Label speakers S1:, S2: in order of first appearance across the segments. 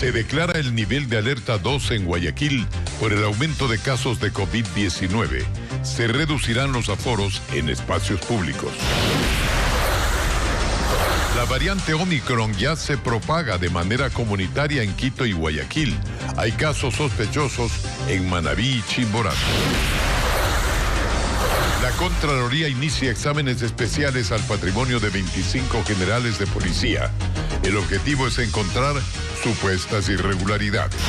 S1: Se declara el nivel de alerta 2 en Guayaquil por el aumento de casos de COVID-19. Se reducirán los aforos en espacios públicos. La variante Omicron ya se propaga de manera comunitaria en Quito y Guayaquil. Hay casos sospechosos en Manabí y Chimborazo. La Contraloría inicia exámenes especiales al patrimonio de 25 generales de policía. El objetivo es encontrar supuestas irregularidades.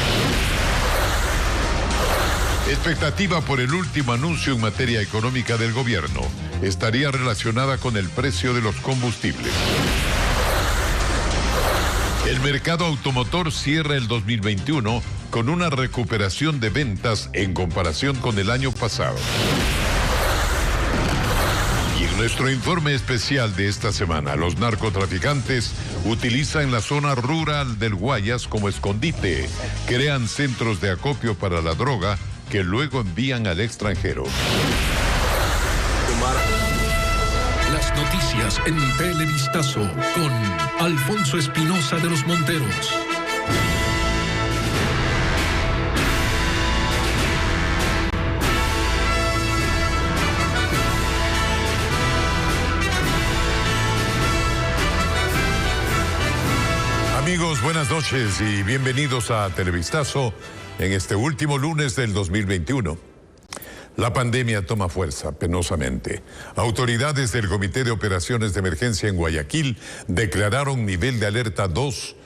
S1: Expectativa por el último anuncio en materia económica del gobierno. Estaría relacionada con el precio de los combustibles. El mercado automotor cierra el 2021 con una recuperación de ventas en comparación con el año pasado. Y en nuestro informe especial de esta semana, los narcotraficantes utilizan la zona rural del Guayas como escondite, crean centros de acopio para la droga que luego envían al extranjero.
S2: Las noticias en Televistazo con Alfonso Espinosa de los Monteros.
S1: Amigos, buenas noches y bienvenidos a Televistazo en este último lunes del 2021. La pandemia toma fuerza, penosamente. Autoridades del Comité de Operaciones de Emergencia en Guayaquil declararon nivel de alerta 2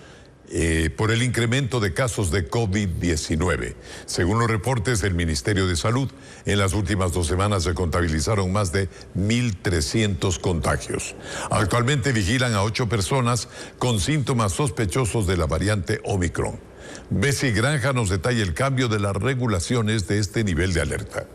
S1: por el incremento de casos de COVID-19. Según los reportes del Ministerio de Salud, en las últimas 2 semanas se contabilizaron más de 1.300 contagios. Actualmente vigilan a 8 personas con síntomas sospechosos de la variante Omicron. Bessie Granja nos detalla el cambio de las regulaciones de este nivel de alerta.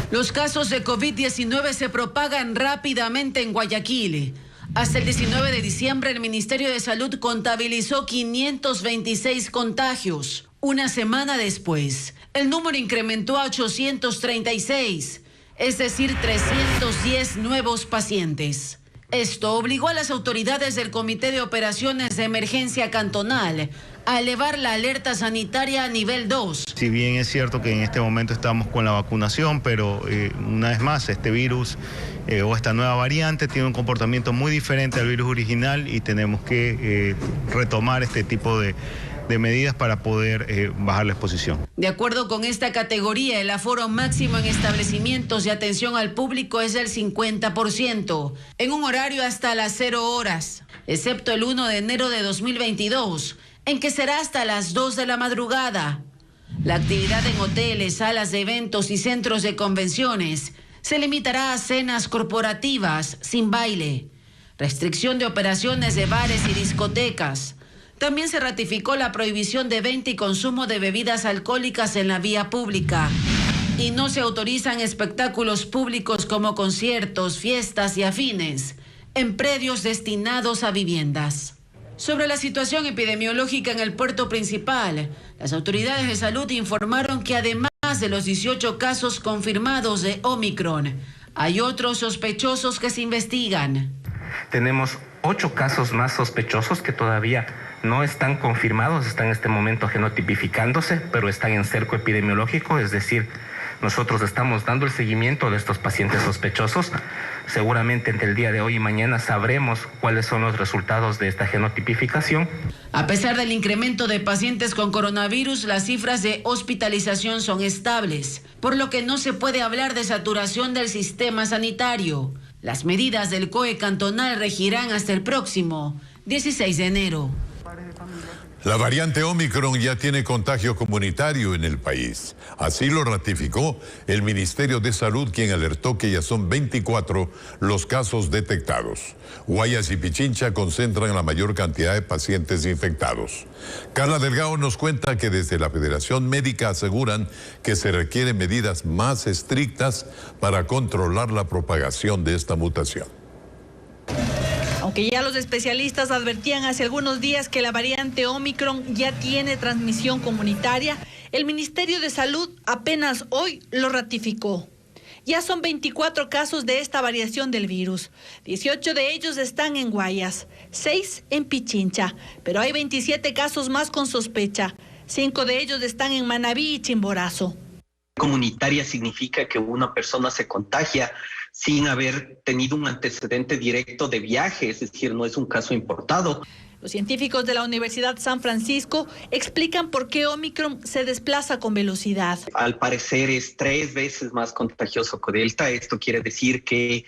S3: Los casos de COVID-19 se propagan rápidamente en Guayaquil. Hasta el 19 de diciembre, el Ministerio de Salud contabilizó 526 contagios. Una semana después, el número incrementó a 836, es decir, 310 nuevos pacientes. Esto obligó a las autoridades del Comité de Operaciones de Emergencia Cantonal a elevar la alerta sanitaria a nivel 2.
S4: Si bien es cierto que en este momento estamos con la vacunación, pero una vez más este virus o esta nueva variante tiene un comportamiento muy diferente al virus original y tenemos que retomar este tipo de medidas para poder bajar la exposición.
S3: De acuerdo con esta categoría, el aforo máximo en establecimientos de atención al público es del 50%, en un horario hasta las 0 horas, excepto el 1 de enero de 2022, en que será hasta las 2 de la madrugada. La actividad en hoteles, salas de eventos y centros de convenciones se limitará a cenas corporativas sin baile, restricción de operaciones de bares y discotecas. También se ratificó la prohibición de venta y consumo de bebidas alcohólicas en la vía pública. Y no se autorizan espectáculos públicos como conciertos, fiestas y afines en predios destinados a viviendas. Sobre la situación epidemiológica en el puerto principal, las autoridades de salud informaron que además de los 18 casos confirmados de Omicron, hay otros sospechosos que se investigan.
S5: Tenemos 8 casos más sospechosos que todavía no están confirmados, están en este momento genotipificándose, pero están en cerco epidemiológico, es decir, nosotros estamos dando el seguimiento de estos pacientes sospechosos. Seguramente entre el día de hoy y mañana sabremos cuáles son los resultados de esta genotipificación.
S3: A pesar del incremento de pacientes con coronavirus, las cifras de hospitalización son estables, por lo que no se puede hablar de saturación del sistema sanitario. Las medidas del COE cantonal regirán hasta el próximo 16 de enero.
S1: La variante Omicron ya tiene contagio comunitario en el país. Así lo ratificó el Ministerio de Salud, quien alertó que ya son 24 los casos detectados. Guayas y Pichincha concentran la mayor cantidad de pacientes infectados. Carla Delgado nos cuenta que desde la Federación Médica aseguran que se requieren medidas más estrictas para controlar la propagación de esta mutación.
S6: Aunque ya los especialistas advertían hace algunos días que la variante Omicron ya tiene transmisión comunitaria, el Ministerio de Salud apenas hoy lo ratificó. Ya son 24 casos de esta variación del virus. 18 de ellos están en Guayas, 6 en Pichincha, pero hay 27 casos más con sospecha. 5 de ellos están en Manabí y Chimborazo.
S7: Comunitaria significa que una persona se contagia sin haber tenido un antecedente directo de viaje, es decir, no es un caso importado.
S6: Los científicos de la Universidad San Francisco explican por qué Omicron se desplaza con velocidad.
S7: Al parecer es 3 veces más contagioso que Delta. Esto quiere decir que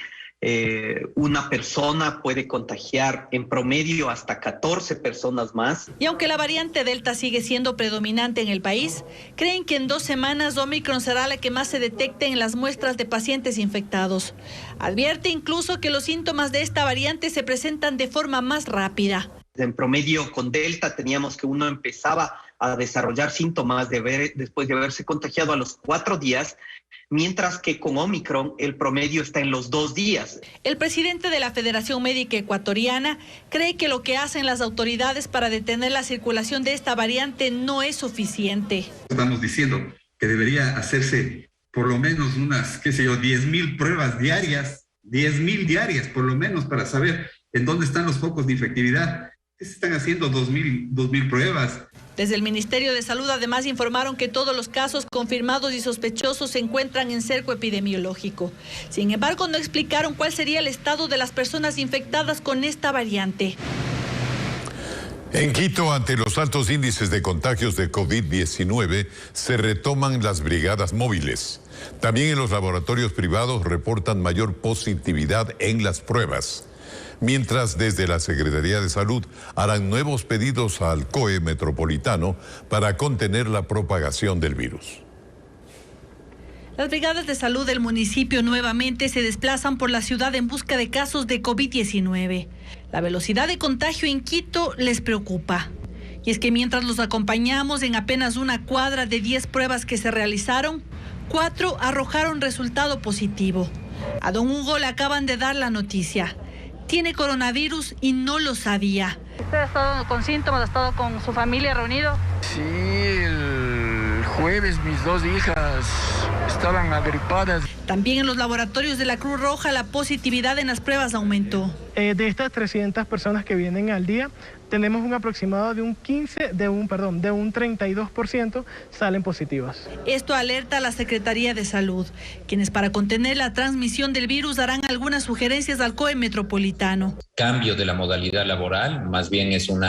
S7: una persona puede contagiar en promedio hasta 14 personas más.
S6: Y aunque la variante Delta sigue siendo predominante en el país, creen que en 2 semanas Omicron será la que más se detecte en las muestras de pacientes infectados. Advierte incluso que los síntomas de esta variante se presentan de forma más rápida.
S7: En promedio con Delta teníamos que uno empezaba a desarrollar síntomas después de haberse contagiado a los 4 días, mientras que con Omicron el promedio está en los 2 días.
S6: El presidente de la Federación Médica Ecuatoriana cree que lo que hacen las autoridades para detener la circulación de esta variante no es suficiente.
S8: Estamos diciendo que debería hacerse por lo menos unas, 10,000 pruebas diarias, 10,000 diarias por lo menos, para saber en dónde están los focos de infectividad. Se están haciendo 2,000 pruebas.
S6: Desde el Ministerio de Salud además informaron que todos los casos confirmados y sospechosos se encuentran en cerco epidemiológico. Sin embargo, no explicaron cuál sería el estado de las personas infectadas con esta variante.
S1: En Quito, ante los altos índices de contagios de COVID-19, se retoman las brigadas móviles. También en los laboratorios privados reportan mayor positividad en las pruebas. Mientras desde la Secretaría de Salud harán nuevos pedidos al COE metropolitano para contener la propagación del virus.
S6: Las brigadas de salud del municipio nuevamente se desplazan por la ciudad en busca de casos de COVID-19. La velocidad de contagio en Quito les preocupa. Y es que mientras los acompañamos en apenas una cuadra de 10 pruebas que se realizaron, 4 arrojaron resultado positivo. A don Hugo le acaban de dar la noticia. Tiene coronavirus y no lo sabía.
S9: ¿Usted ha estado con síntomas? ¿Ha estado con su familia reunido?
S10: Sí, el jueves mis 2 hijas estaban agripadas.
S6: También en los laboratorios de la Cruz Roja la positividad en las pruebas aumentó.
S11: De estas 300 personas que vienen al día, tenemos un aproximado de un 32% salen positivas.
S6: Esto alerta a la Secretaría de Salud, quienes para contener la transmisión del virus darán algunas sugerencias al COE metropolitano.
S12: Cambio de la modalidad laboral, más bien es un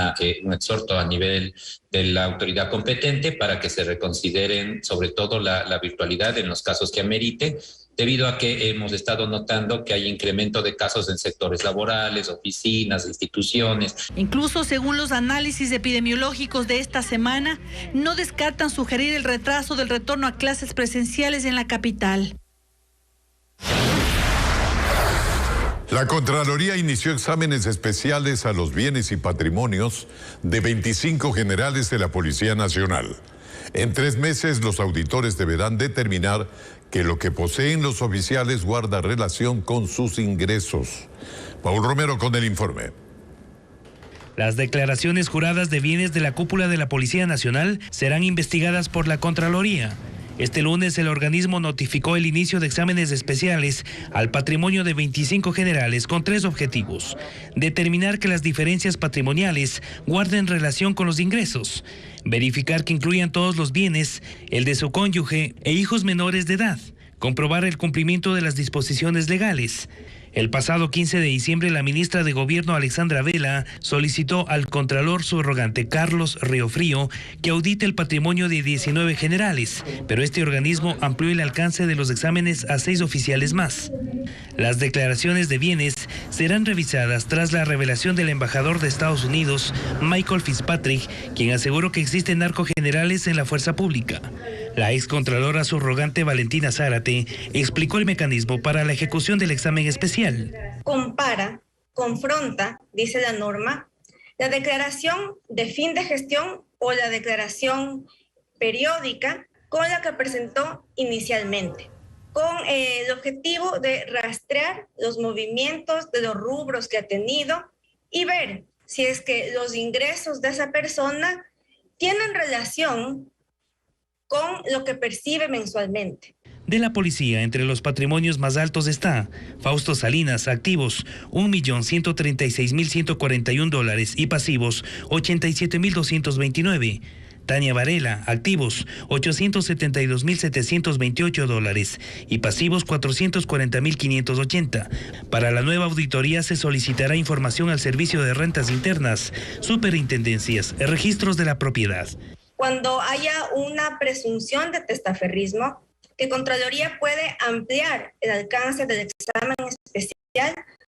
S12: exhorto a nivel de la autoridad competente para que se reconsideren sobre todo la virtualidad en los casos que amerite, debido a que hemos estado notando que hay incremento de casos en sectores laborales, oficinas, instituciones.
S6: Incluso según los análisis epidemiológicos de esta semana, no descartan sugerir el retraso del retorno a clases presenciales en la capital.
S1: La Contraloría inició exámenes especiales a los bienes y patrimonios de 25 generales de la Policía Nacional. En 3 meses, los auditores deberán determinar que lo que poseen los oficiales guarda relación con sus ingresos. Paul Romero con el informe.
S13: Las declaraciones juradas de bienes de la cúpula de la Policía Nacional serán investigadas por la Contraloría. Este lunes el organismo notificó el inicio de exámenes especiales al patrimonio de 25 generales con 3 objetivos: determinar que las diferencias patrimoniales guarden relación con los ingresos, verificar que incluyan todos los bienes, el de su cónyuge e hijos menores de edad, comprobar el cumplimiento de las disposiciones legales. El pasado 15 de diciembre, la ministra de Gobierno, Alexandra Vela, solicitó al contralor subrogante Carlos Riofrío que audite el patrimonio de 19 generales, pero este organismo amplió el alcance de los exámenes a 6 oficiales más. Las declaraciones de bienes serán revisadas tras la revelación del embajador de Estados Unidos, Michael Fitzpatrick, quien aseguró que existen narcogenerales en la fuerza pública. La excontralora subrogante Valentina Zárate explicó el mecanismo para la ejecución del examen especial.
S14: Compara, confronta, dice la norma, la declaración de fin de gestión o la declaración periódica con la que presentó inicialmente, con el objetivo de rastrear los movimientos de los rubros que ha tenido y ver si es que los ingresos de esa persona tienen relación con lo que percibe mensualmente.
S13: De la policía, entre los patrimonios más altos está Fausto Salinas, activos $1.136.141 y pasivos $87.229. Tania Varela, activos $872.728 y pasivos $440.580. Para la nueva auditoría se solicitará información al Servicio de Rentas Internas, Superintendencias, Registros de la Propiedad.
S14: Cuando haya una presunción de testaferrismo, que Contraloría puede ampliar el alcance del examen especial.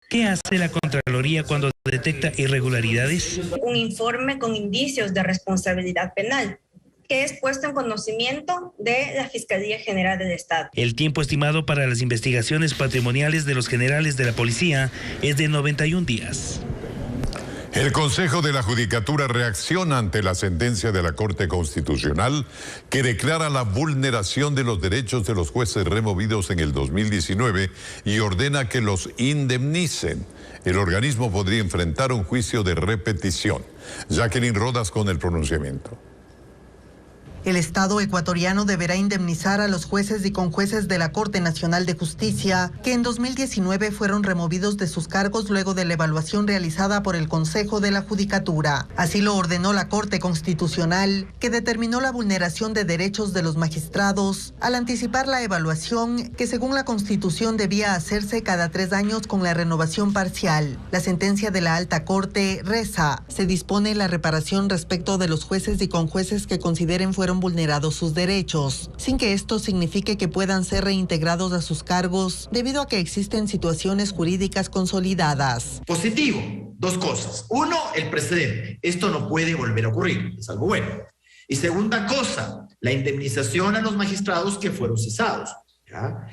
S13: ¿Qué hace la Contraloría cuando detecta irregularidades?
S14: Un informe con indicios de responsabilidad penal, que es puesto en conocimiento de la Fiscalía General del Estado.
S13: El tiempo estimado para las investigaciones patrimoniales de los generales de la policía es de 91 días.
S1: El Consejo de la Judicatura reacciona ante la sentencia de la Corte Constitucional que declara la vulneración de los derechos de los jueces removidos en el 2019 y ordena que los indemnicen. El organismo podría enfrentar un juicio de repetición. Jacqueline Rodas con el pronunciamiento.
S15: El Estado ecuatoriano deberá indemnizar a los jueces y conjueces de la Corte Nacional de Justicia que en 2019 fueron removidos de sus cargos luego de la evaluación realizada por el Consejo de la Judicatura. Así lo ordenó la Corte Constitucional, que determinó la vulneración de derechos de los magistrados al anticipar la evaluación que según la Constitución debía hacerse cada 3 años con la renovación parcial. La sentencia de la Alta Corte reza: se dispone la reparación respecto de los jueces y conjueces que consideren fueron vulnerados sus derechos, sin que esto signifique que puedan ser reintegrados a sus cargos debido a que existen situaciones jurídicas consolidadas.
S16: Positivo, 2 cosas. 1, el precedente. Esto no puede volver a ocurrir, es algo bueno. Y segunda cosa, la indemnización a los magistrados que fueron cesados. ¿Ya?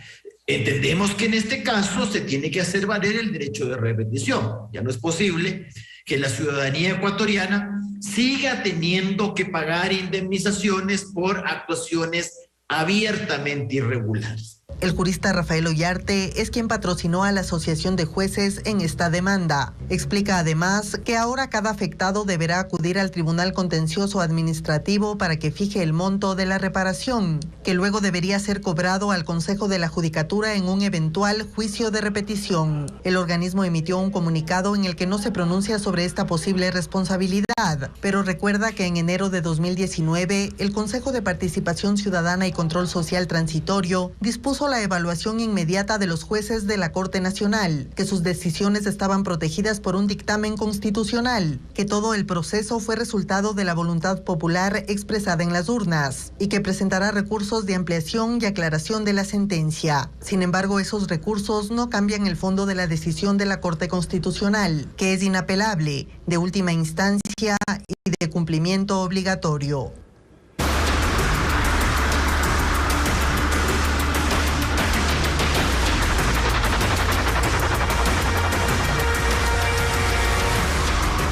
S16: Entendemos que en este caso se tiene que hacer valer el derecho de repetición. Ya no es posible que la ciudadanía ecuatoriana siga teniendo que pagar indemnizaciones por actuaciones abiertamente irregulares.
S15: El jurista Rafael Ollarte es quien patrocinó a la Asociación de Jueces en esta demanda. Explica además que ahora cada afectado deberá acudir al Tribunal Contencioso Administrativo para que fije el monto de la reparación, que luego debería ser cobrado al Consejo de la Judicatura en un eventual juicio de repetición. El organismo emitió un comunicado en el que no se pronuncia sobre esta posible responsabilidad, pero recuerda que en enero de 2019 el Consejo de Participación Ciudadana y Control Social Transitorio dispuso la evaluación inmediata de los jueces de la Corte Nacional, que sus decisiones estaban protegidas por un dictamen constitucional, que todo el proceso fue resultado de la voluntad popular expresada en las urnas y que presentará recursos de ampliación y aclaración de la sentencia. Sin embargo, esos recursos no cambian el fondo de la decisión de la Corte Constitucional, que es inapelable, de última instancia y de cumplimiento obligatorio.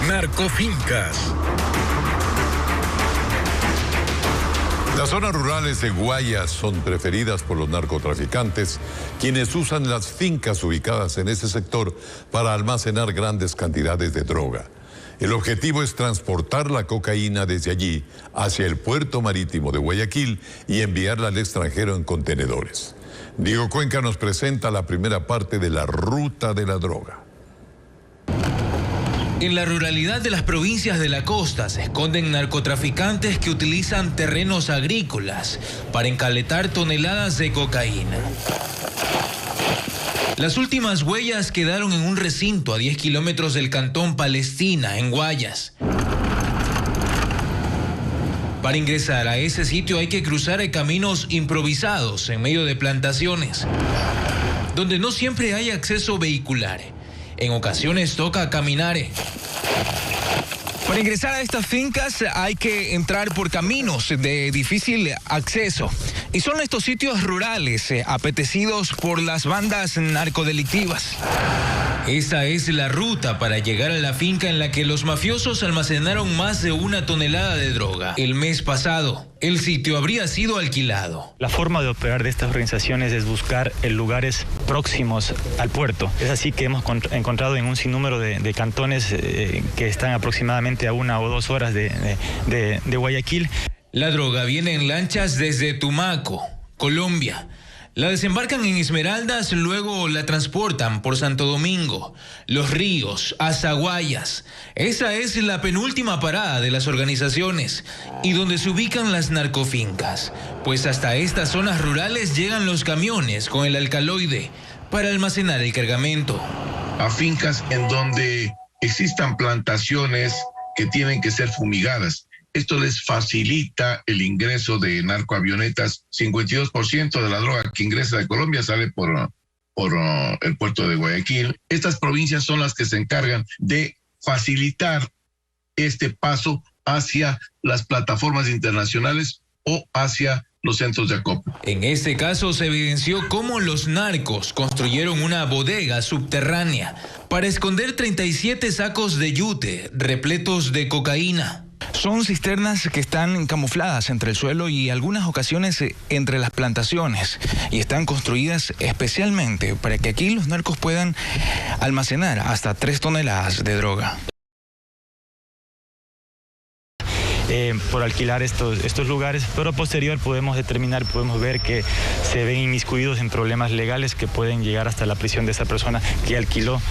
S2: Narcofincas.
S1: Las zonas rurales de Guayas son preferidas por los narcotraficantes, quienes usan las fincas ubicadas en ese sector para almacenar grandes cantidades de droga. El objetivo es transportar la cocaína desde allí hacia el puerto marítimo de Guayaquil y enviarla al extranjero en contenedores. Diego Cuenca nos presenta la primera parte de la ruta de la droga.
S17: En la ruralidad de las provincias de la costa se esconden narcotraficantes que utilizan terrenos agrícolas para encaletar toneladas de cocaína. Las últimas huellas quedaron en un recinto a 10 kilómetros del cantón Palestina, en Guayas. Para ingresar a ese sitio hay que cruzar caminos improvisados en medio de plantaciones, donde no siempre hay acceso vehicular. En ocasiones toca caminar. Para ingresar a estas fincas hay que entrar por caminos de difícil acceso. Y son estos sitios rurales apetecidos por las bandas narcodelictivas. Esa es la ruta para llegar a la finca en la que los mafiosos almacenaron más de 1 tonelada de droga. El mes pasado, el sitio habría sido alquilado.
S18: La forma de operar de estas organizaciones es buscar lugares próximos al puerto. Es así que hemos encontrado en un sinnúmero de cantones que están aproximadamente a 1 o 2 horas de Guayaquil.
S17: La droga viene en lanchas desde Tumaco, Colombia, La desembarcan en Esmeraldas, luego la transportan por Santo Domingo, Los Ríos, Azaguayas. Esa es la penúltima parada de las organizaciones y donde se ubican las narcofincas, pues hasta estas zonas rurales llegan los camiones con el alcaloide para almacenar el cargamento.
S19: A fincas en donde existan plantaciones que tienen que ser fumigadas. Esto les facilita el ingreso de narcoavionetas. 52% de la droga que ingresa de Colombia sale por el puerto de Guayaquil. Estas provincias son las que se encargan de facilitar este paso hacia las plataformas internacionales o hacia los centros de acopio.
S17: En este caso se evidenció cómo los narcos construyeron una bodega subterránea para esconder 37 sacos de yute repletos de cocaína.
S20: Son cisternas que están camufladas entre el suelo y algunas ocasiones entre las plantaciones y están construidas especialmente para que aquí los narcos puedan almacenar hasta 3 toneladas de droga. Por alquilar estos lugares, pero posterior podemos ver que se ven inmiscuidos en problemas legales que pueden llegar hasta la prisión de esa persona que alquiló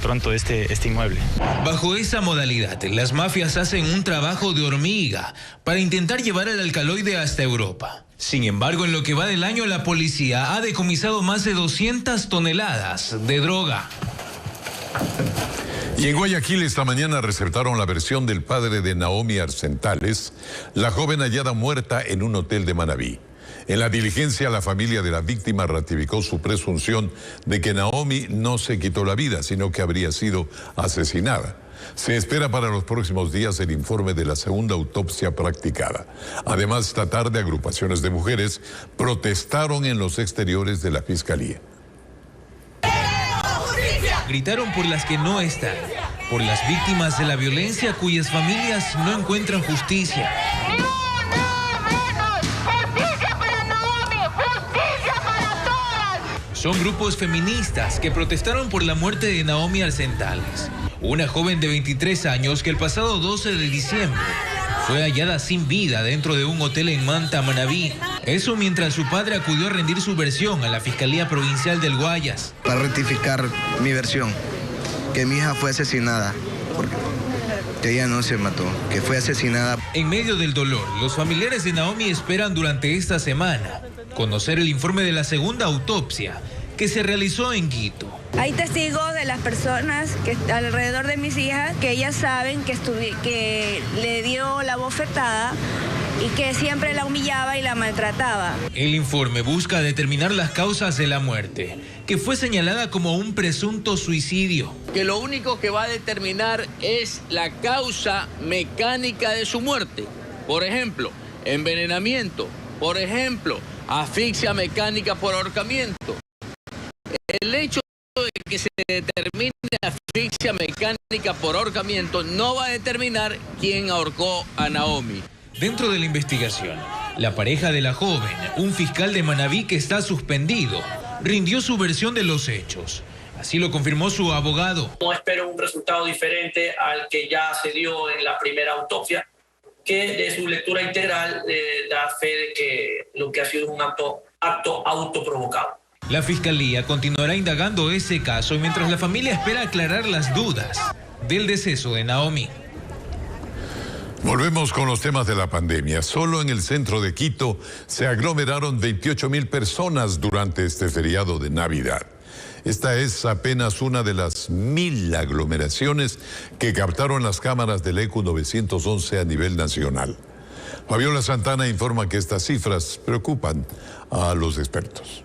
S20: pronto este inmueble.
S17: Bajo esa modalidad, las mafias hacen un trabajo de hormiga para intentar llevar el alcaloide hasta Europa. Sin embargo, en lo que va del año, la policía ha decomisado más de 200 toneladas de droga.
S1: Y en Guayaquil esta mañana resaltaron la versión del padre de Naomi Arcentales, la joven hallada muerta en un hotel de Manabí. En la diligencia, la familia de la víctima ratificó su presunción de que Naomi no se quitó la vida, sino que habría sido asesinada. Se espera para los próximos días el informe de la segunda autopsia practicada. Además, esta tarde agrupaciones de mujeres protestaron en los exteriores de la Fiscalía.
S17: Gritaron por las que no están, por las víctimas de la violencia cuyas familias no encuentran justicia. Son grupos feministas que protestaron por la muerte de Naomi Arcentales, una joven de 23 años que el pasado 12 de diciembre fue hallada sin vida dentro de un hotel en Manta, Manabí. Eso mientras su padre acudió a rendir su versión a la Fiscalía Provincial del Guayas.
S21: Para rectificar mi versión, que mi hija fue asesinada, que ella no se mató, que fue asesinada.
S17: En medio del dolor, los familiares de Naomi esperan durante esta semana conocer el informe de la segunda autopsia que se realizó en Quito.
S22: Hay testigos de las personas que alrededor de mis hijas que ellas saben que le dio la bofetada y que siempre la humillaba y la maltrataba.
S17: El informe busca determinar las causas de la muerte, que fue señalada como un presunto suicidio.
S23: Que lo único que va a determinar es la causa mecánica de su muerte. Por ejemplo, envenenamiento. Por ejemplo, asfixia mecánica por ahorcamiento. El hecho de que se determine asfixia mecánica por ahorcamiento no va a determinar quién ahorcó a Naomi.
S17: Dentro de la investigación, la pareja de la joven, un fiscal de Manabí que está suspendido, rindió su versión de los hechos. Así lo confirmó su abogado.
S24: No espero un resultado diferente al que ya se dio en la primera autopsia, que de su lectura integral da fe de que lo que ha sido es un acto autoprovocado.
S17: La Fiscalía continuará indagando ese caso mientras la familia espera aclarar las dudas del deceso de Naomi.
S1: Volvemos con los temas de la pandemia. Solo en el centro de Quito se aglomeraron 28,000 personas durante este feriado de Navidad. Esta es apenas una de las 1,000 aglomeraciones que captaron las cámaras del ECU 911 a nivel nacional. Fabiola Santana informa que estas cifras preocupan a los expertos.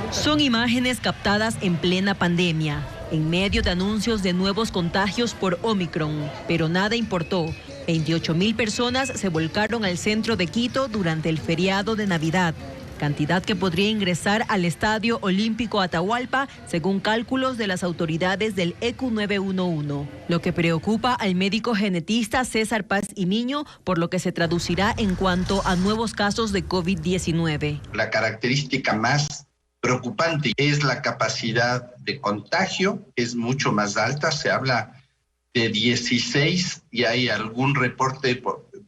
S25: Son imágenes captadas en plena pandemia, en medio de anuncios de nuevos contagios por Omicron, pero nada importó. 28,000 personas se volcaron al centro de Quito durante el feriado de Navidad, cantidad que podría ingresar al Estadio Olímpico Atahualpa, según cálculos de las autoridades del ECU 911. Lo que preocupa al médico genetista César Paz y Miño, por lo que se traducirá en cuanto a nuevos casos de COVID-19.
S26: La característica más preocupante es la capacidad de contagio, que es mucho más alta. Se habla de 16 y hay algún reporte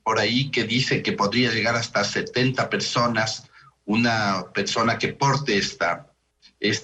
S26: por ahí que dice que podría llegar hasta 70 personas una persona que porte esta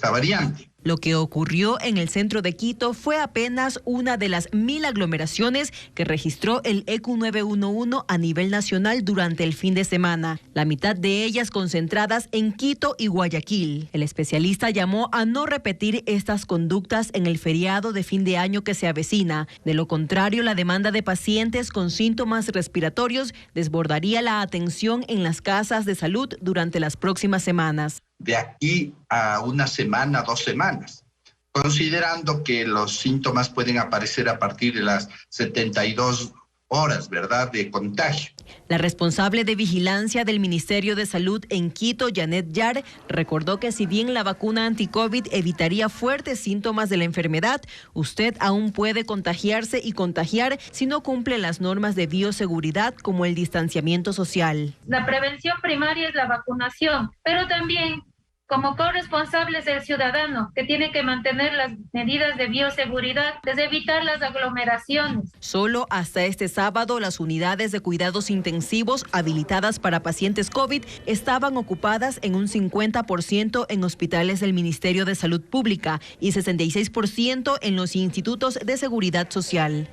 S26: variante.
S25: Lo que ocurrió en el centro de Quito fue apenas una de las 1000 aglomeraciones que registró el ECU 911 a nivel nacional durante el fin de semana, la mitad de ellas concentradas en Quito y Guayaquil. El especialista llamó a no repetir estas conductas en el feriado de fin de año que se avecina. De lo contrario, la demanda de pacientes con síntomas respiratorios desbordaría la atención en las casas de salud durante las próximas semanas.
S26: De aquí a una semana, 2 semanas, considerando que los síntomas pueden aparecer a partir de las 72 horas, ¿verdad?, de contagio.
S25: La responsable de vigilancia del Ministerio de Salud en Quito, Janet Yar, recordó que si bien la vacuna anti-COVID evitaría fuertes síntomas de la enfermedad, usted aún puede contagiarse y contagiar si no cumple las normas de bioseguridad como el distanciamiento social.
S3: La prevención primaria es la vacunación, pero también como corresponsables del ciudadano, que tiene que mantener las medidas de bioseguridad, desde evitar las aglomeraciones.
S25: Solo hasta este sábado, las unidades de cuidados intensivos habilitadas para pacientes COVID estaban ocupadas en un 50% en hospitales del Ministerio de Salud Pública y 66% en los institutos de seguridad social.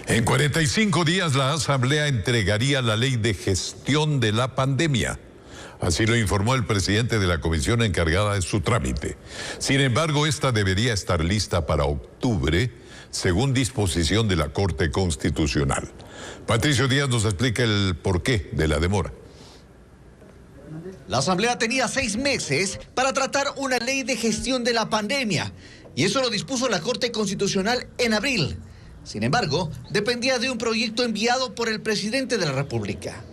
S1: En 45 días, la Asamblea entregaría la ley de gestión de la pandemia. Así lo informó el presidente de la comisión encargada de su trámite. Sin embargo, esta debería estar lista para octubre, según disposición de la Corte Constitucional. Patricio Díaz nos explica el porqué de la demora.
S4: La Asamblea tenía 6 meses para tratar una ley de gestión de la pandemia, y eso lo dispuso la Corte Constitucional en abril. Sin embargo, dependía de un proyecto enviado por el presidente de la República.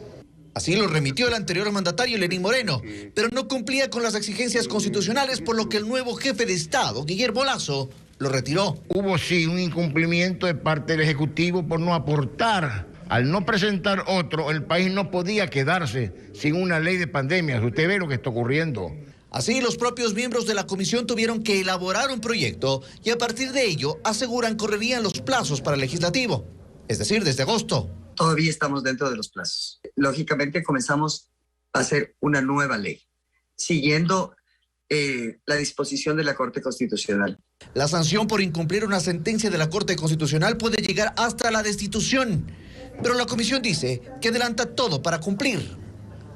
S4: Así lo remitió el anterior mandatario Lenín Moreno, pero no cumplía con las exigencias constitucionales, por lo que el nuevo jefe de Estado, Guillermo Lasso, lo retiró.
S5: Hubo sí un incumplimiento de parte del Ejecutivo por no aportar. Al no presentar otro, el país no podía quedarse sin una ley de pandemias. Usted ve lo que está ocurriendo.
S4: Así, los propios miembros de la comisión tuvieron que elaborar un proyecto y a partir de ello aseguran correrían los plazos para el legislativo, es decir, desde agosto.
S7: Todavía estamos dentro de los plazos. Lógicamente comenzamos a hacer una nueva ley, siguiendo la disposición de la Corte Constitucional.
S4: La sanción por incumplir una sentencia de la Corte Constitucional puede llegar hasta la destitución, pero la comisión dice que adelanta todo para cumplir.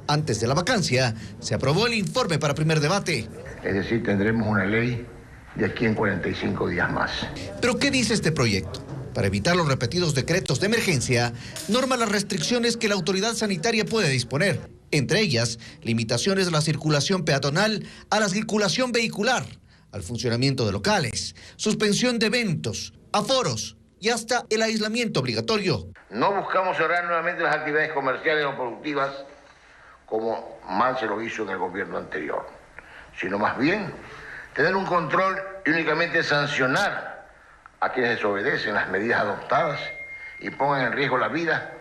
S4: Antes de la vacancia, se aprobó el informe para primer debate.
S5: Es decir, tendremos una ley de aquí en 45 días más.
S4: ¿Pero qué dice este proyecto? Para evitar los repetidos decretos de emergencia, norma las restricciones que la autoridad sanitaria puede disponer. Entre ellas, limitaciones a la circulación peatonal, a la circulación vehicular, al funcionamiento de locales, suspensión de eventos, aforos y hasta el aislamiento obligatorio.
S5: No buscamos cerrar nuevamente las actividades comerciales o productivas como mal se lo hizo en el gobierno anterior, sino más bien tener un control y únicamente sancionar a quienes desobedecen las medidas adoptadas y pongan en riesgo la vida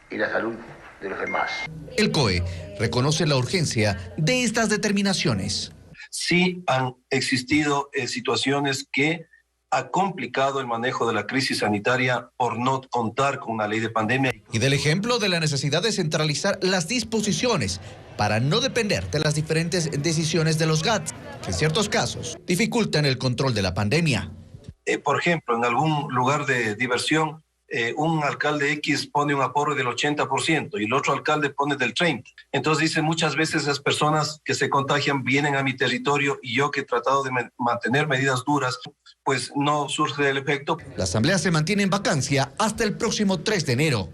S5: y la salud de los demás.
S4: El COE reconoce la urgencia de estas determinaciones.
S8: Sí han existido situaciones que ha complicado el manejo de la crisis sanitaria por no contar con una ley de pandemia.
S4: Y del ejemplo de la necesidad de centralizar las disposiciones para no depender de las diferentes decisiones de los GATS, que en ciertos casos dificultan el control de la pandemia.
S8: Por ejemplo, en algún lugar de diversión, un alcalde X pone un aforo del 80% y el otro alcalde pone del 30%. Entonces dice, muchas veces esas personas que se contagian vienen a mi territorio y yo que he tratado de mantener medidas duras, pues no surge el efecto.
S4: La asamblea se mantiene en vacancia hasta el próximo 3 de enero.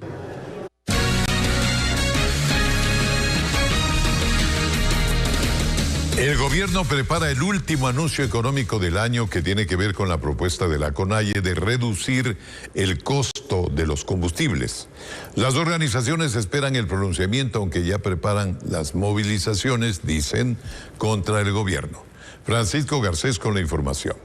S1: El gobierno prepara el último anuncio económico del año que tiene que ver con la propuesta de la CONAIE de reducir el costo de los combustibles. Las organizaciones esperan el pronunciamiento, aunque ya preparan las movilizaciones, dicen, contra el gobierno. Francisco Garcés con la información.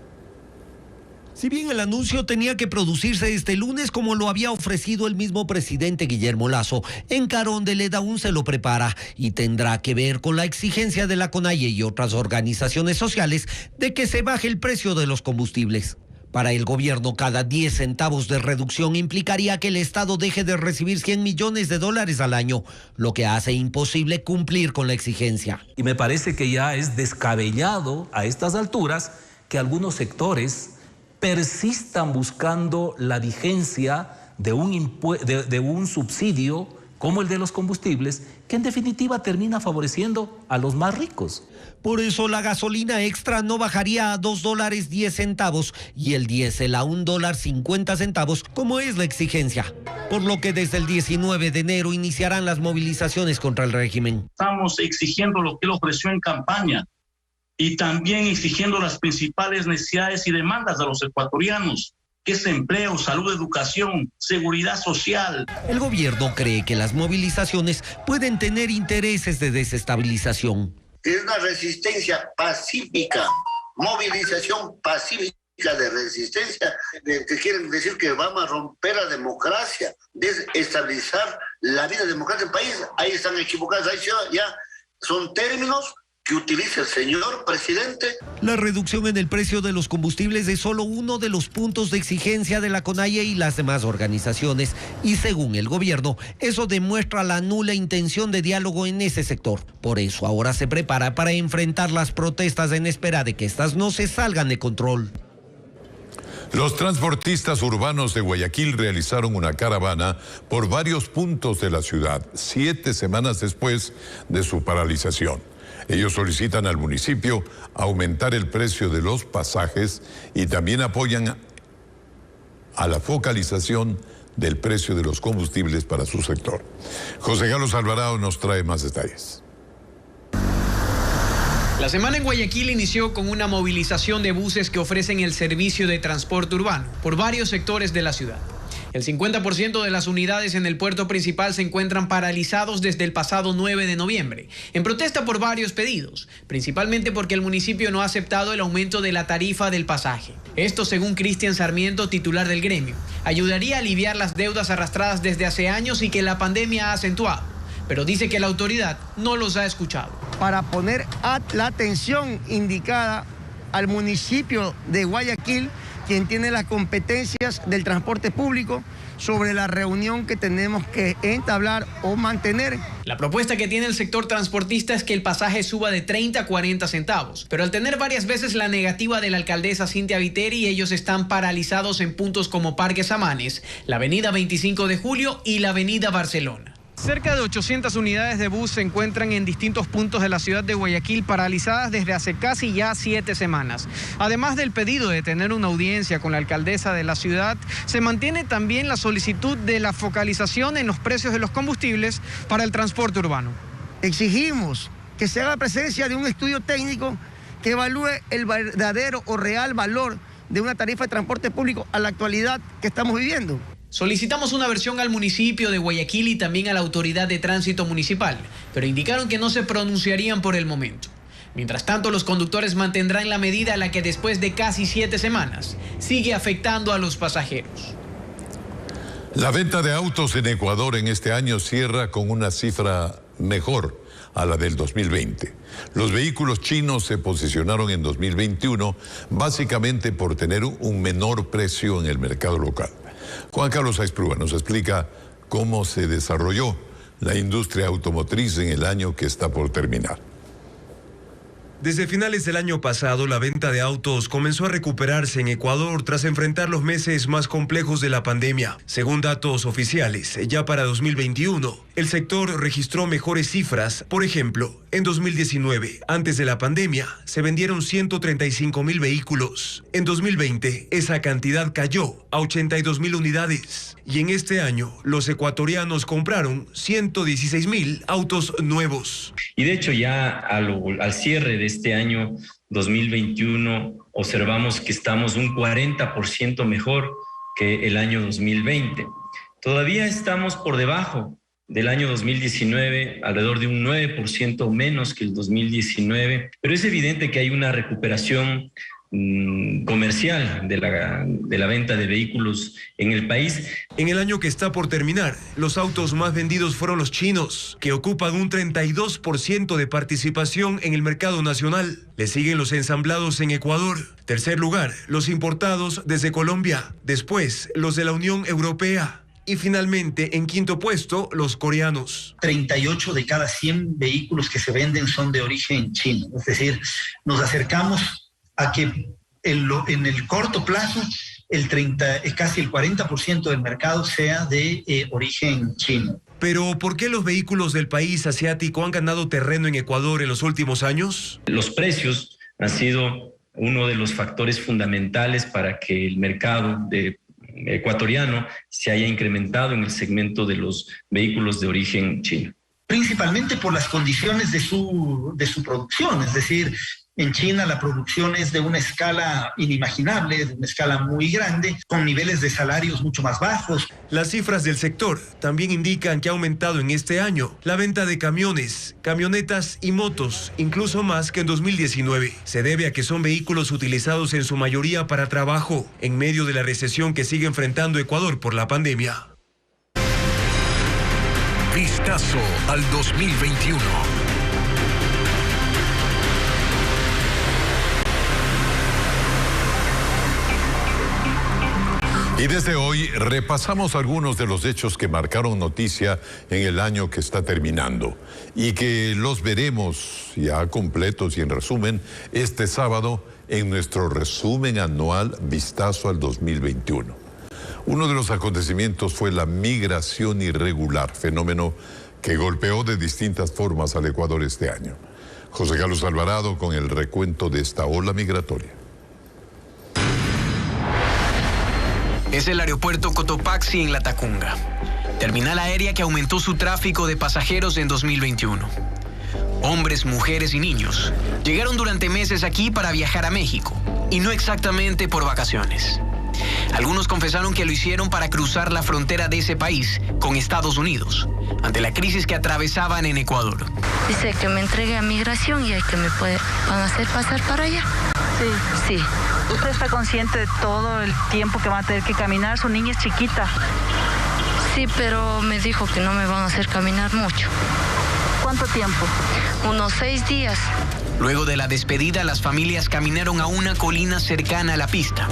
S9: Si bien el anuncio tenía que producirse este lunes como lo había ofrecido el mismo presidente Guillermo Lasso, en Carondelet aún se lo prepara y tendrá que ver con la exigencia de la CONAIE y otras organizaciones sociales de que se baje el precio de los combustibles. Para el gobierno, cada 10 centavos de reducción implicaría que el Estado deje de recibir $100 millones al año, lo que hace imposible cumplir con la exigencia.
S6: Y me parece que ya es descabellado a estas alturas que algunos sectores persistan buscando la vigencia de un subsidio como el de los combustibles, que en definitiva termina favoreciendo a los más ricos.
S9: Por eso la gasolina extra no bajaría a $2.10 y el diésel a $1.50, como es la exigencia. Por lo que desde el 19 de enero iniciarán las movilizaciones contra el régimen.
S10: Estamos exigiendo lo que él ofreció en campaña y también exigiendo las principales necesidades y demandas de los ecuatorianos, que es empleo, salud, educación, seguridad social.
S9: El gobierno cree que las movilizaciones pueden tener intereses de desestabilización.
S5: Es una resistencia pacífica, movilización pacífica de resistencia, que quieren decir que vamos a romper la democracia, desestabilizar la vida democrática del país. Ahí están equivocados, ahí ya son términos que utiliza el señor presidente.
S9: La reducción en el precio de los combustibles es solo uno de los puntos de exigencia de la CONAIE y las demás organizaciones, y según el gobierno, eso demuestra la nula intención de diálogo en ese sector. Por eso ahora se prepara para enfrentar las protestas en espera de que estas no se salgan de control.
S1: Los transportistas urbanos de Guayaquil realizaron una caravana por varios puntos de la ciudad, 7 semanas después de su paralización. Ellos solicitan al municipio aumentar el precio de los pasajes y también apoyan a la focalización del precio de los combustibles para su sector. José Carlos Alvarado nos trae más detalles.
S11: La semana en Guayaquil inició con una movilización de buses que ofrecen el servicio de transporte urbano por varios sectores de la ciudad. El 50% de las unidades en el puerto principal se encuentran paralizados desde el pasado 9 de noviembre, en protesta por varios pedidos, principalmente porque el municipio no ha aceptado el aumento de la tarifa del pasaje. Esto, según Cristian Sarmiento, titular del gremio, ayudaría a aliviar las deudas arrastradas desde hace años y que la pandemia ha acentuado, pero dice que la autoridad no los ha escuchado.
S12: Para poner la atención indicada al municipio de Guayaquil, quien tiene las competencias del transporte público, sobre la reunión que tenemos que entablar o mantener.
S11: La propuesta que tiene el sector transportista es que el pasaje suba de 30 a 40 centavos, pero al tener varias veces la negativa de la alcaldesa Cintia Viteri, ellos están paralizados en puntos como Parque Samanes, la avenida 25 de Julio y la avenida Barcelona. Cerca de 800 unidades de bus se encuentran en distintos puntos de la ciudad de Guayaquil paralizadas desde hace casi ya 7 semanas. Además del pedido de tener una audiencia con la alcaldesa de la ciudad, se mantiene también la solicitud de la focalización en los precios de los combustibles para el transporte urbano.
S12: Exigimos que se haga la presencia de un estudio técnico que evalúe el verdadero o real valor de una tarifa de transporte público a la actualidad que estamos viviendo.
S11: Solicitamos una versión al municipio de Guayaquil y también a la autoridad de tránsito municipal, pero indicaron que no se pronunciarían por el momento. Mientras tanto, los conductores mantendrán la medida a la que después de casi 7 semanas sigue afectando a los pasajeros.
S1: La venta de autos en Ecuador en este año cierra con una cifra mejor a la del 2020. Los vehículos chinos se posicionaron en 2021 básicamente por tener un menor precio en el mercado local. Juan Carlos Aizprúa nos explica cómo se desarrolló la industria automotriz en el año que está por terminar.
S13: Desde finales del año pasado, la venta de autos comenzó a recuperarse en Ecuador tras enfrentar los meses más complejos de la pandemia. Según datos oficiales, ya para 2021, el sector registró mejores cifras. Por ejemplo, en 2019, antes de la pandemia, se vendieron 135,000 vehículos. En 2020, esa cantidad cayó a 82,000 unidades. Y en este año, los ecuatorianos compraron 116,000 autos nuevos.
S14: Y de hecho, ya al cierre de este año 2021, observamos que estamos un 40% mejor que el año 2020. Todavía estamos por debajo del año 2019, alrededor de un 9% menos que el 2019, pero es evidente que hay una recuperación comercial de la venta de vehículos en el país.
S13: En el año que está por terminar, los autos más vendidos fueron los chinos, que ocupan un 32% de participación en el mercado nacional. Le siguen los ensamblados en Ecuador. Tercer lugar, los importados desde Colombia. Después, los de la Unión Europea. Y finalmente, en quinto puesto, los coreanos.
S2: 38 de cada 100 vehículos que se venden son de origen chino. Es decir, nos acercamos a que en el corto plazo casi el 40% del mercado sea de origen chino.
S13: Pero ¿por qué los vehículos del país asiático han ganado terreno en Ecuador en los últimos años?
S14: Los precios han sido uno de los factores fundamentales para que el mercado ecuatoriano se haya incrementado en el segmento de los vehículos de origen chino.
S2: Principalmente por las condiciones de su producción, es decir, en China la producción es de una escala inimaginable, de una escala muy grande, con niveles de salarios mucho más bajos.
S13: Las cifras del sector también indican que ha aumentado en este año la venta de camiones, camionetas y motos, incluso más que en 2019. Se debe a que son vehículos utilizados en su mayoría para trabajo, en medio de la recesión que sigue enfrentando Ecuador por la pandemia.
S15: Vistazo al 2021.
S1: Y desde hoy repasamos algunos de los hechos que marcaron noticia en el año que está terminando y que los veremos ya completos y en resumen este sábado en nuestro resumen anual Vistazo al 2021. Uno de los acontecimientos fue la migración irregular, fenómeno que golpeó de distintas formas al Ecuador este año. José Carlos Alvarado con el recuento de esta ola migratoria.
S11: Es el aeropuerto Cotopaxi en Latacunga, terminal aérea que aumentó su tráfico de pasajeros en 2021. Hombres, mujeres y niños llegaron durante meses aquí para viajar a México, y no exactamente por vacaciones. Algunos confesaron que lo hicieron para cruzar la frontera de ese país con Estados Unidos, ante la crisis que atravesaban en Ecuador.
S16: Dice que me entregue a migración y que me van a hacer pasar para allá. Sí.
S18: ¿Usted está consciente de todo el tiempo que va a tener que caminar? Su niña es chiquita.
S16: Sí, pero me dijo que no me van a hacer caminar mucho.
S18: ¿Cuánto tiempo?
S16: Unos 6 días.
S11: Luego de la despedida, las familias caminaron a una colina cercana a la pista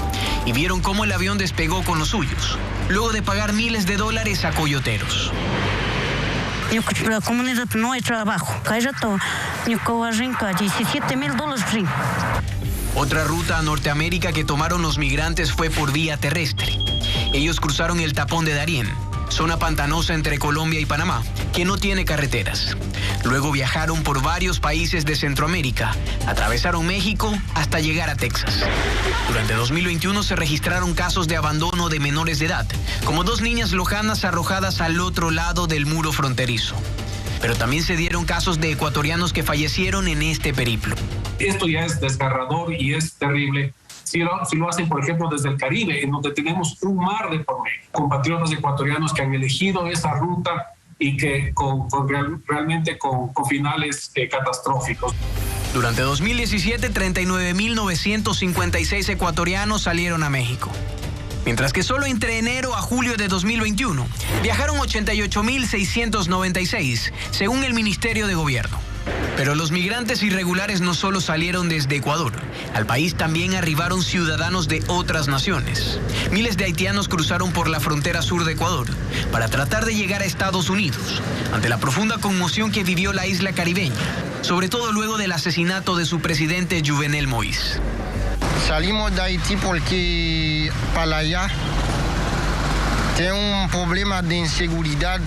S11: y vieron cómo el avión despegó con los suyos, luego de pagar miles de dólares a coyoteros.
S18: La comunidad no hay trabajo. $17,000.
S11: Otra ruta a Norteamérica que tomaron los migrantes fue por vía terrestre. Ellos cruzaron el tapón de Darién, zona pantanosa entre Colombia y Panamá, que no tiene carreteras. Luego viajaron por varios países de Centroamérica, atravesaron México hasta llegar a Texas. Durante 2021 se registraron casos de abandono de menores de edad, como 2 niñas lojanas arrojadas al otro lado del muro fronterizo. Pero también se dieron casos de ecuatorianos que fallecieron en este periplo.
S19: Esto ya es desgarrador y es terrible. Si lo hacen, por ejemplo, desde el Caribe, en donde tenemos un mar de por medio, compatriotas ecuatorianos que han elegido esa ruta y que realmente con finales catastróficos.
S11: Durante 2017, 39.956 ecuatorianos salieron a México. Mientras que solo entre enero a julio de 2021 viajaron 88.696, según el Ministerio de Gobierno. Pero los migrantes irregulares no solo salieron desde Ecuador, al país también arribaron ciudadanos de otras naciones. Miles de haitianos cruzaron por la frontera sur de Ecuador para tratar de llegar a Estados Unidos, ante la profunda conmoción que vivió la isla caribeña, sobre todo luego del asesinato de su presidente Jovenel Moïse.
S12: Salimos de Haití porque para allá tiene un problema de inseguridad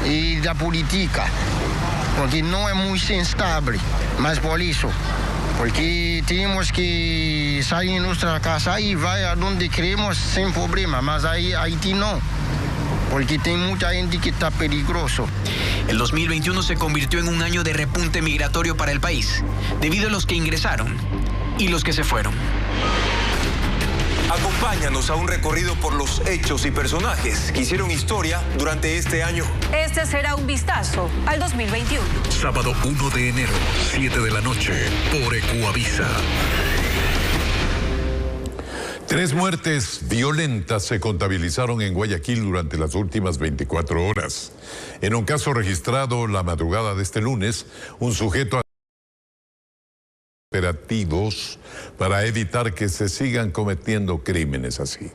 S12: y de política, porque no es muy estable, más por eso, porque tenemos que salir de nuestra casa y ir a donde queremos sin problema, más ahí Haití no, porque tiene mucha gente que está peligroso.
S11: El 2021 se convirtió en un año de repunte migratorio para el país, debido a los que ingresaron y los que se fueron.
S13: Acompáñanos a un recorrido por los hechos y personajes que hicieron historia durante este año.
S20: Este será un vistazo al 2021.
S15: Sábado 1 de enero, 7 de la noche, por Ecuavisa.
S1: 3 muertes violentas se contabilizaron en Guayaquil durante las últimas 24 horas. En un caso registrado la madrugada de este lunes, un sujeto operativos para evitar que se sigan cometiendo crímenes así.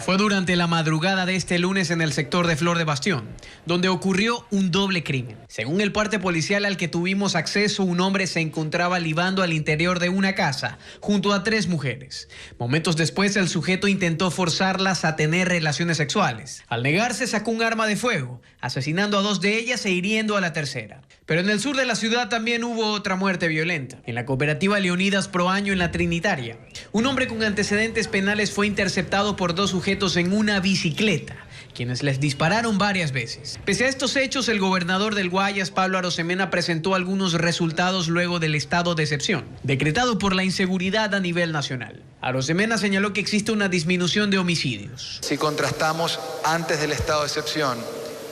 S11: Fue durante la madrugada de este lunes en el sector de Flor de Bastión, donde ocurrió un doble crimen. Según el parte policial al que tuvimos acceso, un hombre se encontraba libando al interior de una casa junto a 3 mujeres. Momentos después, el sujeto intentó forzarlas a tener relaciones sexuales. Al negarse, sacó un arma de fuego, asesinando a 2 de ellas e hiriendo a la tercera. Pero en el sur de la ciudad también hubo otra muerte violenta. En la cooperativa Leonidas Pro Año en la Trinitaria, un hombre con antecedentes penales fue interceptado por 2 sujetos en una bicicleta, quienes les dispararon varias veces. Pese a estos hechos, el gobernador del Guayas, Pablo Arosemena, presentó algunos resultados luego del estado de excepción, decretado por la inseguridad a nivel nacional. Arosemena señaló que existe una disminución de homicidios.
S17: Si contrastamos antes del estado de excepción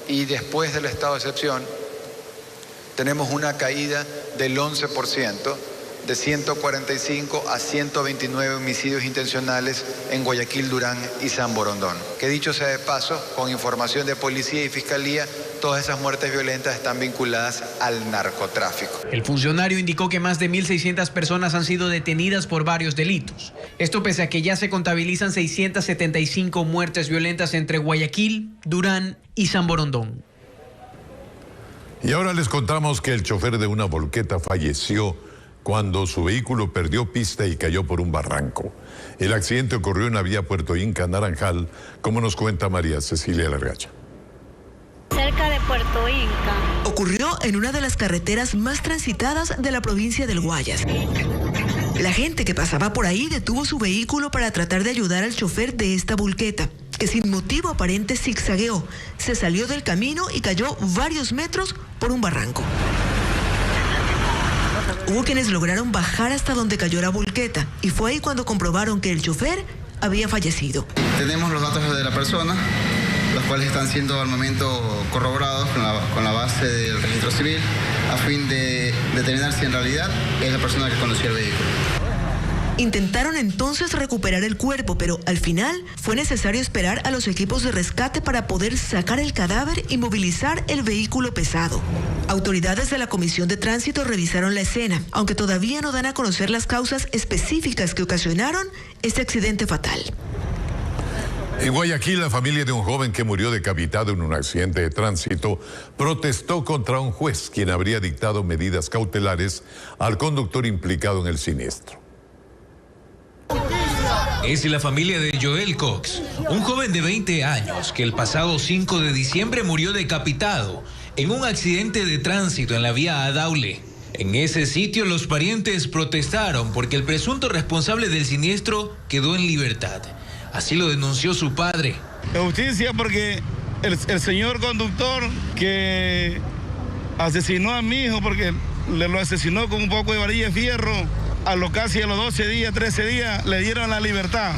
S17: y después del estado de excepción, tenemos una caída del 11%, de 145 a 129 homicidios intencionales en Guayaquil, Durán y San Borondón. Que dicho sea de paso, con información de policía y fiscalía, todas esas muertes violentas están vinculadas al narcotráfico.
S11: El funcionario indicó que más de 1.600 personas han sido detenidas por varios delitos. Esto pese a que ya se contabilizan 675 muertes violentas entre Guayaquil, Durán y San Borondón.
S1: Y ahora les contamos que el chofer de una volqueta falleció cuando su vehículo perdió pista y cayó por un barranco. El accidente ocurrió en la vía Puerto Inca, Naranjal, como nos cuenta María Cecilia Largacha.
S21: Cerca de Puerto Inca.
S22: Ocurrió en una de las carreteras más transitadas de la provincia del Guayas. La gente que pasaba por ahí detuvo su vehículo para tratar de ayudar al chofer de esta volqueta, que sin motivo aparente zigzagueó, se salió del camino y cayó varios metros por un barranco. Hubo quienes lograron bajar hasta donde cayó la volqueta y fue ahí cuando comprobaron que el chofer había fallecido.
S23: Tenemos los datos de la persona, los cuales están siendo al momento corroborados con la base del registro civil a fin de determinar si en realidad es la persona que conducía el vehículo.
S22: Intentaron entonces recuperar el cuerpo, pero al final fue necesario esperar a los equipos de rescate para poder sacar el cadáver y movilizar el vehículo pesado. Autoridades de la Comisión de Tránsito revisaron la escena, aunque todavía no dan a conocer las causas específicas que ocasionaron este accidente fatal.
S1: En Guayaquil, la familia de un joven que murió decapitado en un accidente de tránsito protestó contra un juez quien habría dictado medidas cautelares al conductor implicado en el siniestro.
S24: Es la familia de Joel Cox, un joven de 20 años que el pasado 5 de diciembre murió decapitado en un accidente de tránsito en la vía Adaule. En ese sitio los parientes protestaron porque el presunto responsable del siniestro quedó en libertad. Así lo denunció su padre.
S26: Justicia porque el señor conductor que asesinó a mi hijo porque lo asesinó con un poco de varilla de fierro, a los 12 días, 13 días, le dieron la libertad.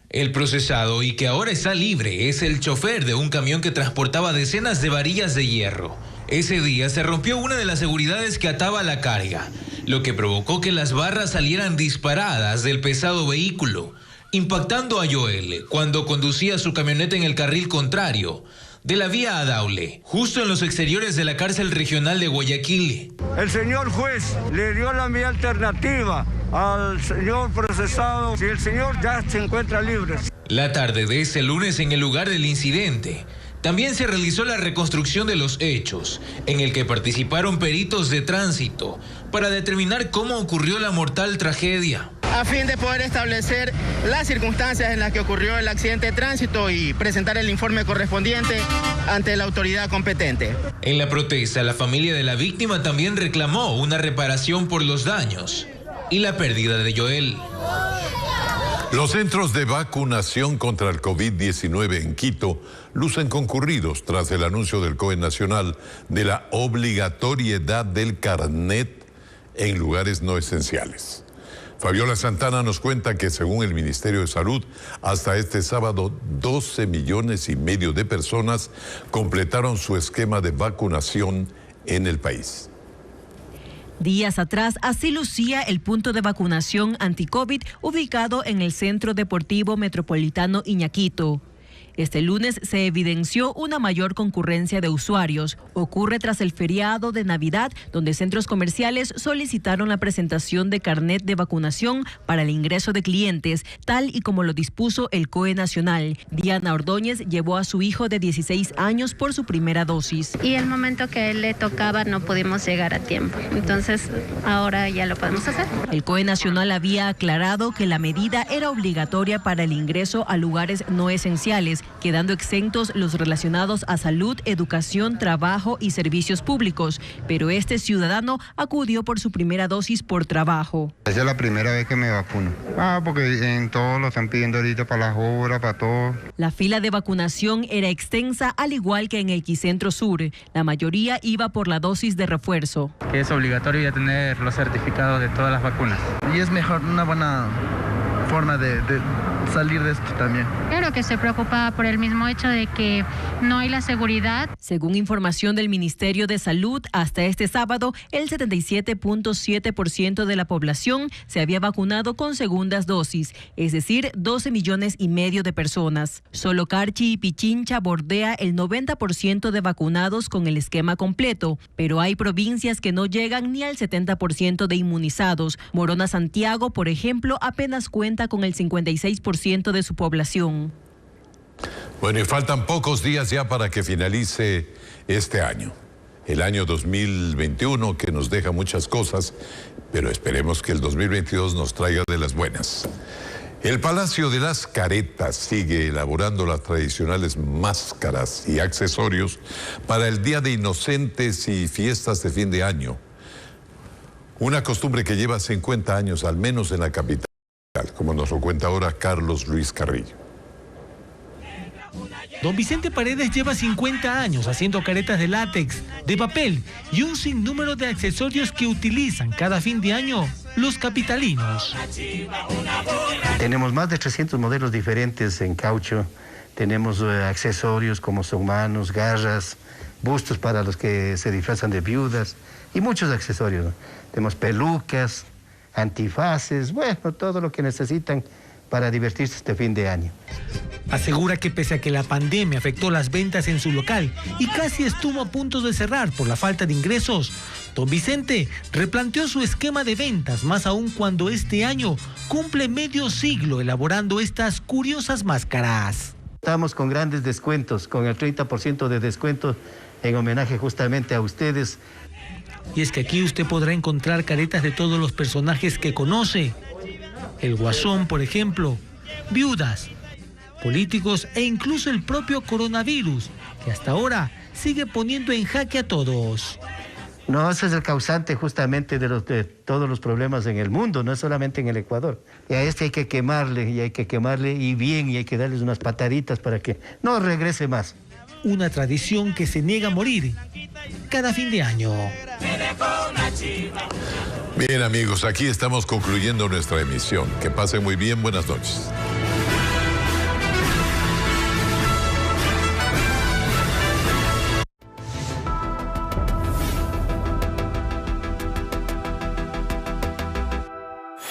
S24: El procesado y que ahora está libre es el chofer de un camión que transportaba decenas de varillas de hierro. Ese día se rompió una de las seguridades que ataba la carga, lo que provocó que las barras salieran disparadas del pesado vehículo, impactando a Joel cuando conducía su camioneta en el carril contrario de la vía Adaule, justo en los exteriores de la cárcel regional de Guayaquil.
S27: El señor juez le dio la vía alternativa al señor procesado y el señor ya se encuentra libre.
S24: La tarde de ese lunes, en el lugar del incidente, también se realizó la reconstrucción de los hechos, en el que participaron peritos de tránsito para determinar cómo ocurrió la mortal tragedia,
S28: a fin de poder establecer las circunstancias en las que ocurrió el accidente de tránsito y presentar el informe correspondiente ante la autoridad competente.
S24: En la protesta, la familia de la víctima también reclamó una reparación por los daños y la pérdida de Joel.
S1: Los centros de vacunación contra el COVID-19 en Quito lucen concurridos tras el anuncio del COE Nacional de la obligatoriedad del carnet en lugares no esenciales. Fabiola Santana nos cuenta que según el Ministerio de Salud, hasta este sábado 12,5 millones de personas completaron su esquema de vacunación en el país.
S3: Días atrás, así lucía el punto de vacunación anti-COVID ubicado en el Centro Deportivo Metropolitano Iñaquito. Este lunes se evidenció una mayor concurrencia de usuarios. Ocurre tras el feriado de Navidad, donde centros comerciales solicitaron la presentación de carnet de vacunación para el ingreso de clientes, tal y como lo dispuso el COE Nacional. Diana Ordóñez llevó a su hijo de 16 años por su primera dosis.
S21: Y el momento que a él le tocaba no pudimos llegar a tiempo. Entonces, ahora ya lo podemos hacer.
S3: El COE Nacional había aclarado que la medida era obligatoria para el ingreso a lugares no esenciales, quedando exentos los relacionados a salud, educación, trabajo y servicios públicos. Pero este ciudadano acudió por su primera dosis por trabajo.
S4: Esa es la primera vez que me vacuno. Porque en todos lo están pidiendo ahorita para las obras, para todo.
S3: La fila de vacunación era extensa, al igual que en el Quicentro Sur. La mayoría iba por la dosis de refuerzo.
S5: Que es obligatorio ya tener los certificados de todas las vacunas.
S6: Y es mejor, una buena forma de salir de esto también.
S21: Claro que se preocupa por el mismo hecho de que no hay la seguridad.
S3: Según información del Ministerio de Salud, hasta este sábado, el 77.7% de la población se había vacunado con segundas dosis, es decir, 12,5 millones de personas. Solo Carchi y Pichincha bordea el 90% de vacunados con el esquema completo, pero hay provincias que no llegan ni al 70% de inmunizados. Morona Santiago, por ejemplo, apenas cuenta con el 56% de su población.
S1: Bueno, y faltan pocos días ya para que finalice este año. El año 2021 que nos deja muchas cosas, pero esperemos que el 2022 nos traiga de las buenas. El Palacio de las Caretas sigue elaborando las tradicionales máscaras y accesorios para el Día de Inocentes y fiestas de fin de año. Una costumbre que lleva 50 años, al menos en la capital, como nos lo cuenta ahora Carlos Luis Carrillo.
S7: Don Vicente Paredes lleva 50 años haciendo caretas de látex, de papel y un sinnúmero de accesorios que utilizan cada fin de año los capitalinos.
S8: Tenemos más de 300 modelos diferentes en caucho. Tenemos accesorios como son manos, garras, bustos para los que se disfrazan de viudas y muchos accesorios, ¿no? Tenemos pelucas, antifaces, bueno, todo lo que necesitan para divertirse este fin de año.
S7: Asegura que pese a que la pandemia afectó las ventas en su local y casi estuvo a punto de cerrar por la falta de ingresos, don Vicente replanteó su esquema de ventas, más aún cuando este año cumple medio siglo elaborando estas curiosas máscaras.
S8: Estamos con grandes descuentos, con el 30% de descuento en homenaje justamente a ustedes.
S7: Y es que aquí usted podrá encontrar caretas de todos los personajes que conoce. El Guasón, por ejemplo, viudas, políticos e incluso el propio coronavirus, que hasta ahora sigue poniendo en jaque a todos.
S8: No, ese es el causante justamente de todos los problemas en el mundo, no es solamente en el Ecuador. Y a este hay que quemarle, y bien, y hay que darles unas pataditas para que no regrese más.
S7: Una tradición que se niega a morir cada fin de año.
S1: Bien, amigos, aquí estamos concluyendo nuestra emisión. Que pasen muy bien, buenas noches.